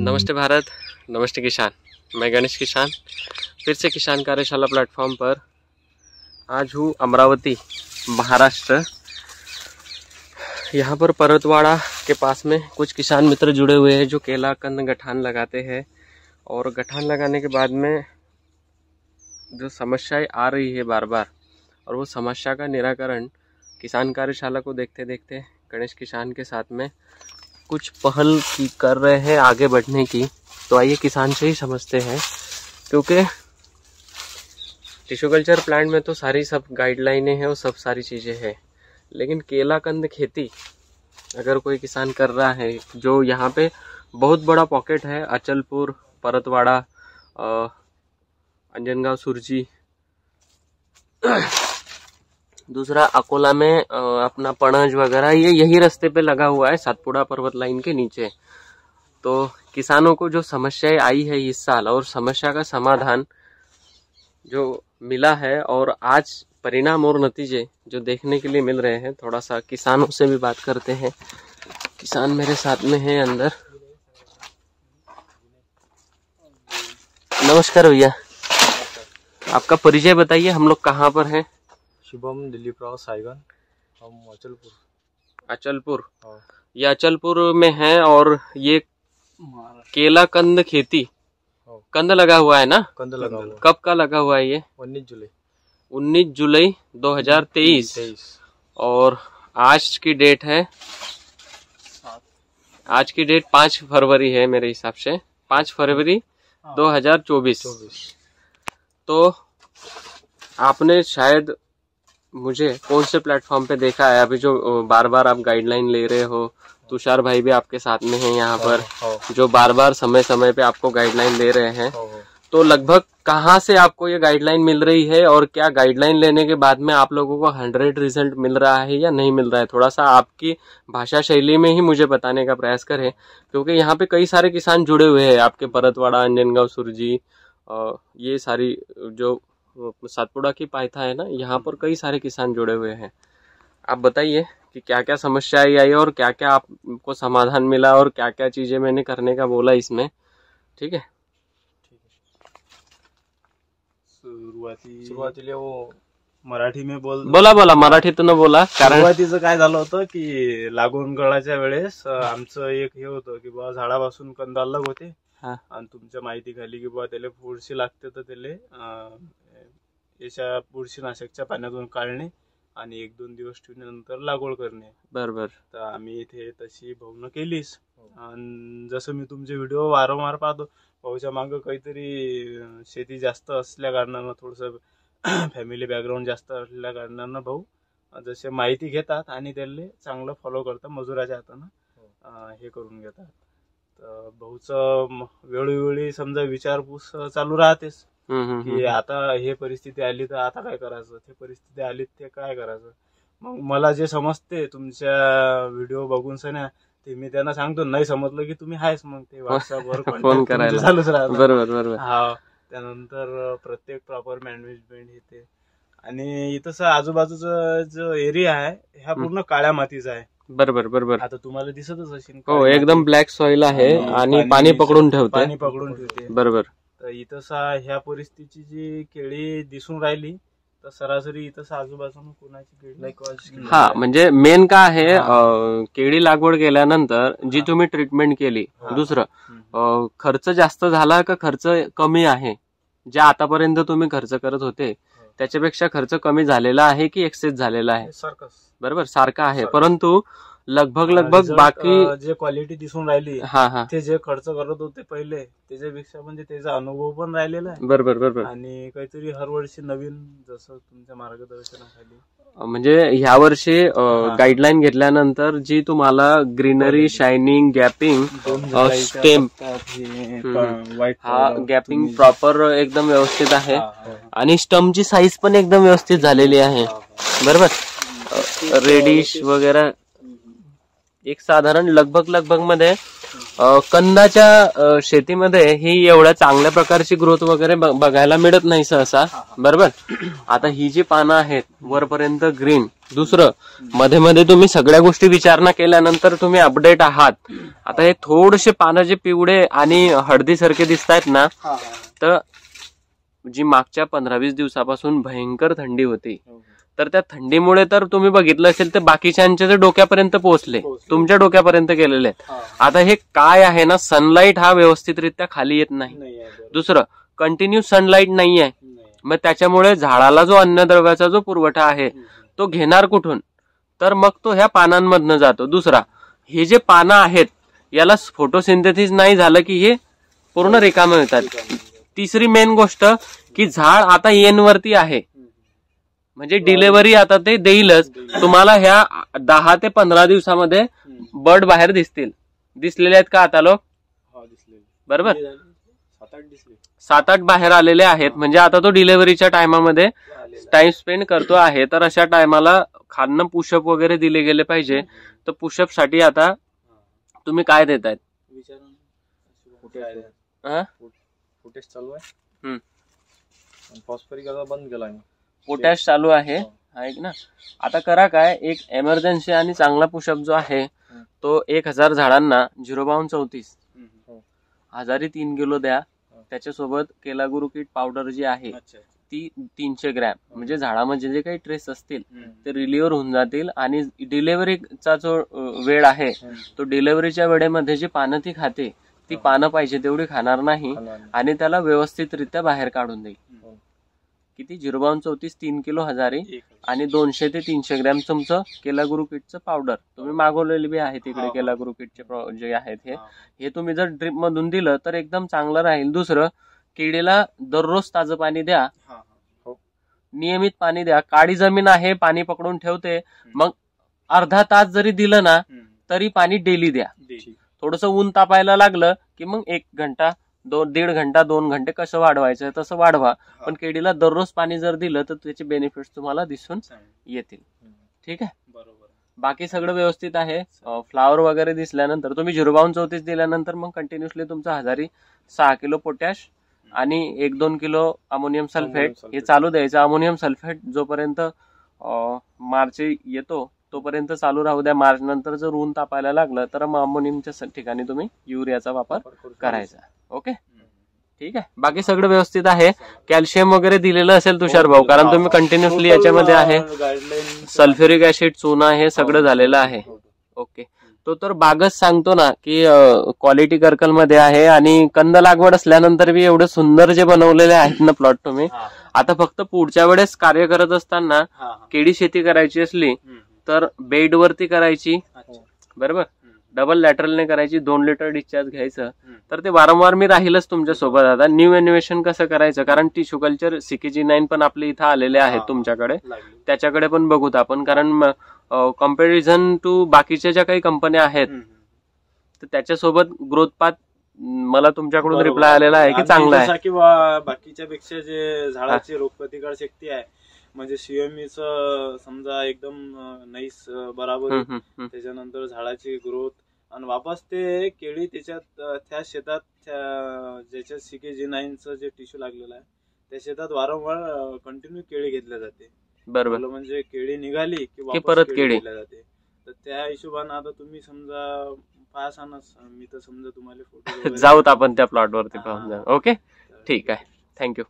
नमस्ते भारत, नमस्ते किसान। मैं गणेश किसान फिर से किसान कार्यशाला प्लेटफॉर्म पर आज हूँ अमरावती महाराष्ट्र। यहाँ पर परतवाड़ा के पास में कुछ किसान मित्र जुड़े हुए हैं जो केला कंद गठान लगाते हैं। और गठान लगाने के बाद में जो समस्याएं आ रही है बार बार, और वो समस्या का निराकरण किसान कार्यशाला को देखते देखते गणेश किसान के साथ में कुछ पहल की कर रहे हैं आगे बढ़ने की। तो आइए किसान से ही समझते हैं, क्योंकि टिश्यू कल्चर प्लांट में तो सारी सब गाइडलाइनें हैं और सब सारी चीज़ें हैं, लेकिन केला कंद खेती अगर कोई किसान कर रहा है, जो यहाँ पे बहुत बड़ा पॉकेट है, अचलपुर, परतवाड़ा, अंजनगांव, सुरजी, दूसरा अकोला में अपना पणज वगैरह, ये यही रास्ते पे लगा हुआ है सातपुड़ा पर्वत लाइन के नीचे। तो किसानों को जो समस्याएं आई है इस साल, और समस्या का समाधान जो मिला है, और आज परिणाम और नतीजे जो देखने के लिए मिल रहे हैं, थोड़ा सा किसानों से भी बात करते हैं। किसान मेरे साथ में है अंदर। नमस्कार भैया, आपका परिचय बताइए, हम लोग कहाँ पर हैं? शुभम दिलीपराव साइगन, हम अचलपुर। ये अचलपुर में है, और ये केला कंद खेती कंद लगा हुआ है ना? कंद लगा हुआ। कब का लगा हुआ है ये? 19 जुलाई 2023। और आज की डेट है, आज की डेट 5 फरवरी है मेरे हिसाब से, 5 फरवरी 2024। तो आपने शायद मुझे कौन से प्लेटफॉर्म पे देखा है? अभी जो बार बार आप गाइडलाइन ले रहे हो, तुषार भाई भी आपके साथ में है यहाँ पर, जो बार बार समय समय पे आपको गाइडलाइन दे रहे हैं। तो लगभग कहाँ से आपको ये गाइडलाइन मिल रही है, और क्या गाइडलाइन लेने के बाद में आप लोगों को 100 रिजल्ट मिल रहा है या नहीं मिल रहा है? थोड़ा सा आपकी भाषा शैली में ही मुझे बताने का प्रयास करें, क्योंकि यहाँ पे कई सारे किसान जुड़े हुए हैं आपके परतवाड़ा, अंजनगांव, सुरजी, ये सारी जो सातपुड़ा की पायथा है ना, यहाँ पर कई सारे किसान जुड़े हुए हैं। आप बताइए कि क्या क्या समस्याएं आई, और क्या क्या आपको समाधान मिला, और क्या क्या चीजें मैंने करने का बोला इसमें। ठीक है, सुरुवातीला वो मराठी में बोला मराठीतून बोला। कारण सुरुवातीचं काय झालं होतं की लागवड गळाच्या वेळेस आमचं एक हे होतं की बा झाडापासून कंद अलग होते, आणि तुमच्या माहिती खाली की बा त्याला बुरशी लागते, तर त्याला याच्या बुरशीनाशकच्या पाण्यातून काढणे आणि 1-2 दिवस ठेवल्यानंतर लागवड करणे। बरोबर। तर आम्ही इथे तशी भाऊनं केलीच, आणि जसं मी तुमचे व्हिडिओ वारंवार पाहतो, भाऊच्या मागं काहीतरी शेती जास्त असल्या कारणानं, थोडंसं फॅमिली बॅकग्राऊंड जास्त असल्या कारणानं भाऊ जसे माहिती घेतात आणि त्याला चांगलं फॉलो करतात, मजुराच्या हातानं हे करून घेतात। तर भाऊचं वेळोवेळी समजा विचारपूस चालू राहतेच की आता हे परिस्थिती आली तर आता काय करायचं, ते परिस्थिती आली ते काय करायचं। मग मला जे समजते तुमच्या व्हिडिओ बघून सन्या, ते मी त्यांना सांगतो, नाही समजलं की तुम्ही आहेच, मग ते व्हॉट्सअपवर फोन करायला चालूच राहतं। बरोबर। हा, त्यानंतर प्रत्येक प्रॉपर मॅनेजमेंट येते। आणि इथं आजूबाजूचा जो एरिया आहे ह्या पूर्ण काळ्या मातीचा आहे। बरोबर। आता तुम्हाला दिसतच असेल, हो, एकदम ब्लॅक सॉइल आहे आणि पाणी पकडून ठेवते। बरोबर। तर इथं ह्या परिस्थितीची जी केळी दिसून राहिली, तर सरासरी इथं आजूबाजूला कोणाची केळी। हा, म्हणजे मेन काय आहे, केळी लागवड केल्यानंतर जी तुम्ही ट्रीटमेंट केली, दुसरं खर्च जास्त झाला का खर्च कमी आहे? जे आतापर्यंत तुम्ही खर्च करत होते त्याच्यापेक्षा खर्च कमी झालेला आहे की एक्सेस झालेला आहे? बरोबर, सारखा आहे, परंतु लगभग बाकी जे क्वालिटी दिसून राहिली, ते जे खर्च करत होते पहिले त्याच्यापेक्षा म्हणजे त्याचा अनुभव पण राहिलेला आहे। बरोबर। आणि काहीतरी हर वर्षी नवीन, जसं तुमच्या मार्गदर्शनाखाली, म्हणजे ह्या वर्षी गाइडलाइन घेतल्यानंतर जी तुम्हाला greenery, shining, gapping, stem, gapping proper एकदम व्यवस्थित आहे, आणि स्टमची साईज पण एकदम व्यवस्थित झालेली आहे। बरोबर, रेडिश वगैरे एक साधारण लगभग मध्ये कंदाच्या शेतीमध्ये ही एवढ्या चांगल्या प्रकारची ग्रोथ वगैरे बघायला मिळत नाही सहसा, बरोबर. आता ही जी पानं आहेत वरपर्यंत ग्रीन, दुसरं मध्ये मध्ये तुम्ही सगळ्या गोष्टी विचारणा केल्यानंतर तुम्ही अपडेट आहात. आता हे थोडेसे पानं जे पिवळे आणि हळदीसारखे दिसतायत ना, तर जी मागच्या 15-20 दिवसापासून भयंकर थंडी होती, तर त्या थंडीमुळे तर तुम्ही बघितलं असेल तर बाकीच्यांच्या जे डोक्यापर्यंत पोहोचले, तुमच्या डोक्यापर्यंत गेलेले आहेत. आता हे काय आहे ना, सनलाईट हा व्यवस्थितरित्या खाली येत नाही. दुसरं कंटिन्यू सनलाईट नाही आहे, मग त्याच्यामुळे झाडाला जो अन्नद्रव्याचा जो पुरवठा आहे तो घेणार कुठून, तर मग तो ह्या पानांमधनं जातो. दुसरा, हे जे पानं आहेत याला फोटोसिंथेसिस नाही झालं की हे पूर्ण रिकामे होतात. तिसरी मेन गोष्ट की झाड आता येन वरती आहे, म्हणजे डिलेव्हरी आता ते देईलच तुम्हाला. ह्या 10 ते 15 दिवसामध्ये बर्ड बाहेर दिसलेले आहेत का आता लोक, बरोबर. 7-8 बाहेर आलेले आहेत, म्हणजे आता तो डिलेव्हरीच्या टायमामध्ये टाइम स्पेंड करतो आहे. तर अशा टायमाला खाणं पुशअप वगैरे दिले गेले पाहिजे. तर पुशअप साठी आता तुम्ही काय देतायत? पोटॅश चालू आहे, फॉस्फरिक बंद केला आहे. पोटॅश चालू आहे, ऐक ना. आता करा काय, एक एमर्जन्सी आणि चांगला पुशअप जो आहे तो 1000 झाडांना 0:34 हजारी 3 किलो द्या. त्याच्यासोबत केलागुरू किट पावडर जी आहे ती 300 ग्रॅम, म्हणजे झाडामध्ये जे काही ट्रेस असतील ते रिलिव्हर होऊन जातील. आणि डिलेव्हरीचा जो वेळ आहे तो डिलेव्हरीच्या वेळेमध्ये जी पानं ती खाते ती पानं पाहिजे तेवढी खाणार नाही आणि त्याला व्यवस्थितरित्या बाहेर काढून देईल. किती? 0:34 3 किलो हजारी आणि 200 ते 300 ग्रॅम तुमचं केलागुरू किटचं पावडर. तुम्ही मागवलेली बी आहे तिकडे केलागुरू किटचे जे आहेत हे तुम्ही जर ड्रिप मधून दिलं तर एकदम चांगलं राहील. दुसरं, केळीला दररोज ताजं पाणी द्या, नियमित पाणी द्या. काळी जमीन आहे, पाणी पकडून ठेवते, मग अर्धा तास जरी दिलं ना तरी पाणी डेली द्या. थोडंसं ऊन तापायला लागलं की मग 1 घंटा 1.5 घंटा 2 घंटे कसं वाढवायचं तसं वाढवा. पण केळीला दररोज पाणी जर दिलं तर त्याचे बेनिफिट्स तुम्हाला दिसून येतील. ठीक आहे, बरोबर. बाकी सगळं व्यवस्थित आहे. फ्लावर वगैरे दिसल्यानंतर तुम्ही 0:34 दिल्यानंतर मग कंटिन्युअसली तुमचा हजारी 6 किलो पोटॅश आणि 1-2 किलो अमोनियम सल्फेट हे चालू द्यायचं. अमोनियम सल्फेट जोपर्यंत मार्च येतो तोपर्यंत चालू राहू द्या. मार्च नंतर जर ऊन तापायला लागलं तर मग अमोनियमच्या ठिकाणी तुम्ही युरियाचा वापर करायचा. ओके, ठीक आहे. बाकी सगळं व्यवस्थित आहे. कॅल्शियम वगैरे दिलेलं असेल तुषार भाऊ, कारण तुम्ही कंटिन्युअसली याच्यामध्ये आहे. सल्फ्युरिक ऍसिड, चुना हे सगळं झालेलं आहे. ओके, तो तर बागच सांगतो ना की क्वालिटी कर्कल मध्ये आहे. आणि कंद लागवड असल्यानंतर बी एवढे सुंदर जे बनवलेले आहेत ना प्लॉट तुम्ही. आता फक्त पुढच्या वेळेस कार्य करत असताना केळी शेती करायची असली तर बेड वरती करायची, बरोबर. डबल लॅटरलने करायची, 2 लिटर डिस्चार्ज घ्यायचं. तर ते वारंवार मी राहीलच तुमच्या सोबत. आता न्यू इनोव्हेशन कसं करायचं, कारण टिश्यू कल्चर CKG9 पण आपले इथं आलेले आहेत तुमच्याकडे, त्याच्याकडे पण बघूत आपण. कारण कम्पॅरिझन टू बाकीच्या ज्या काही कंपन्या आहेत तर त्याच्यासोबत ग्रोथ पाथ मला तुमच्याकडून रिप्लाय आलेला आहे की चांगला आहे. किंवा बाकीच्या पेक्षा जे झाडाची रोगप्रतिकार शक्ती आहे, म्हणजे CMEच समजा एकदम नाईस बराबर. त्याच्यानंतर झाडाची ग्रोथ आणि वापस ते केळी त्याच्यात त्या शेतात ज्याच्यात CKG9चं जे टिश्यू लागलेलं आहे त्या शेतात वारंवार कंटिन्यू केळी घेतल्या जाते, बरोबर. म्हणजे केळी निघाली की परत केळी घेतल्या जाते. तर त्या हिशोबाने आता तुम्ही समजा पाहा ना, मी तर समजा तुम्हाला फोटो जाऊत आपण त्या प्लॉट वरती पाहून जाऊ. ओके, ठीक आहे, थँक्यू.